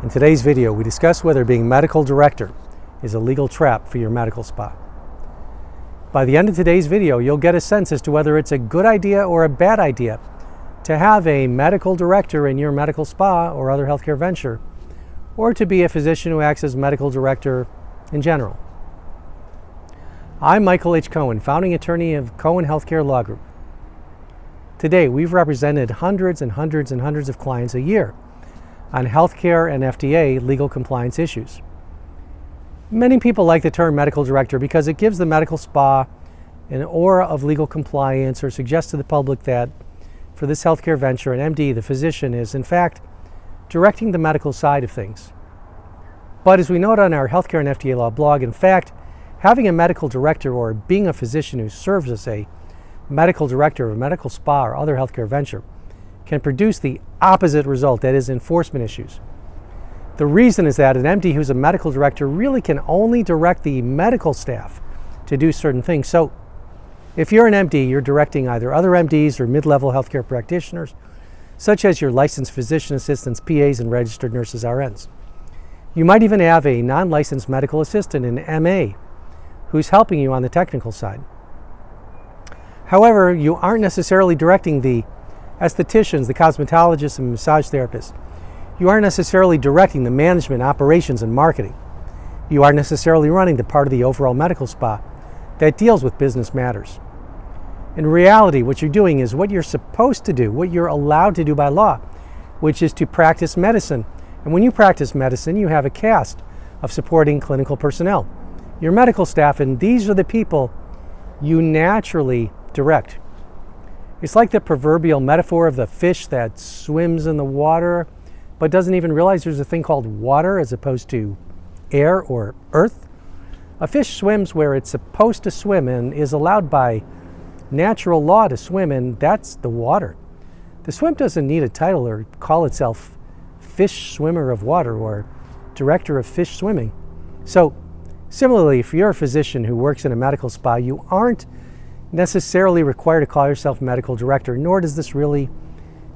In today's video, we discuss whether being medical director is a legal trap for your medical spa. By the end of today's video, you'll get a sense as to whether it's a good idea or a bad idea to have a medical director in your medical spa or other healthcare venture, or to be a physician who acts as medical director in general. I'm Michael H. Cohen, founding attorney of Cohen Healthcare Law Group. Today, we've represented hundreds and hundreds and hundreds of clients a year on healthcare and FDA legal compliance issues. Many people like the term medical director because it gives the medical spa an aura of legal compliance, or suggests to the public that for this healthcare venture, an MD, the physician, is in fact directing the medical side of things. But as we note on our Healthcare and FDA Law blog, in fact, having a medical director or being a physician who serves as a medical director of a medical spa or other healthcare venture can produce the opposite result, that is, enforcement issues. The reason is that an MD who's a medical director really can only direct the medical staff to do certain things. So if you're an MD, you're directing either other MDs or mid-level healthcare practitioners, such as your licensed physician assistants, PAs, and registered nurses, RNs. You might even have a non-licensed medical assistant, an MA, who's helping you on the technical side. However, you aren't necessarily directing the estheticians, the cosmetologists, and massage therapists. You aren't necessarily directing the management, operations, and marketing. You aren't necessarily running the part of the overall medical spa that deals with business matters. In reality, what you're doing is what you're supposed to do, what you're allowed to do by law, which is to practice medicine. And when you practice medicine, you have a cast of supporting clinical personnel, your medical staff, and these are the people you naturally direct. It's like the proverbial metaphor of the fish that swims in the water but doesn't even realize there's a thing called water as opposed to air or earth. A fish swims where it's supposed to swim and is allowed by natural law to swim, and that's the water. The swim doesn't need a title or call itself fish swimmer of water or director of fish swimming. So similarly, if you're a physician who works in a medical spa, you aren't necessarily required to call yourself medical director, nor does this really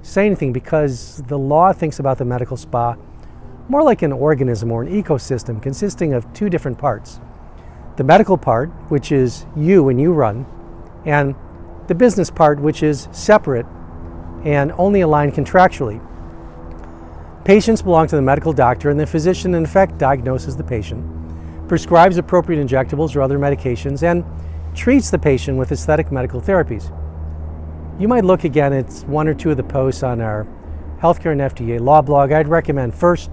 say anything, because the law thinks about the medical spa more like an organism or an ecosystem consisting of two different parts. The medical part, which is you and you run, and the business part, which is separate and only aligned contractually. Patients belong to the medical doctor, and the physician in effect diagnoses the patient, prescribes appropriate injectables or other medications, and treats the patient with aesthetic medical therapies. You might look again at one or two of the posts on our Healthcare and FDA Law blog. I'd recommend first,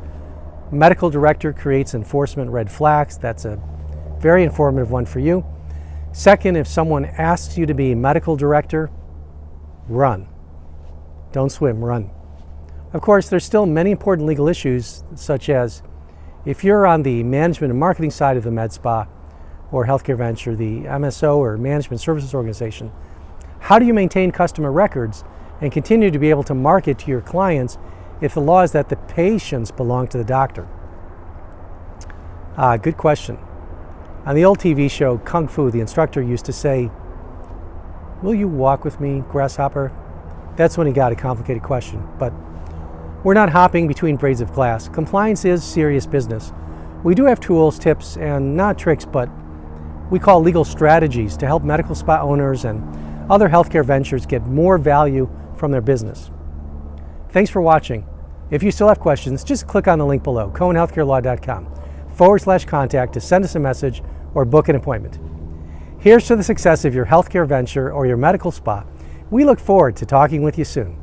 medical director creates enforcement red flags. That's a very informative one for you. Second, if someone asks you to be medical director, run. Don't swim, run. Of course, there's still many important legal issues, such as if you're on the management and marketing side of the med spa or healthcare venture, the MSO or management services organization, how do you maintain customer records and continue to be able to market to your clients if the law is that the patients belong to the doctor? Good question. On the old TV show Kung Fu, the instructor used to say, "Will you walk with me, grasshopper?" That's when he got a complicated question. But we're not hopping between braids of glass. Compliance is serious business. We do have tools, tips, and not tricks, but we call legal strategies to help medical spa owners and other healthcare ventures get more value from their business. Thanks for watching. If you still have questions, just click on the link below, cohenhealthcarelaw.com/contact, to send us a message or book an appointment. Here's to the success of your healthcare venture or your medical spa. We look forward to talking with you soon.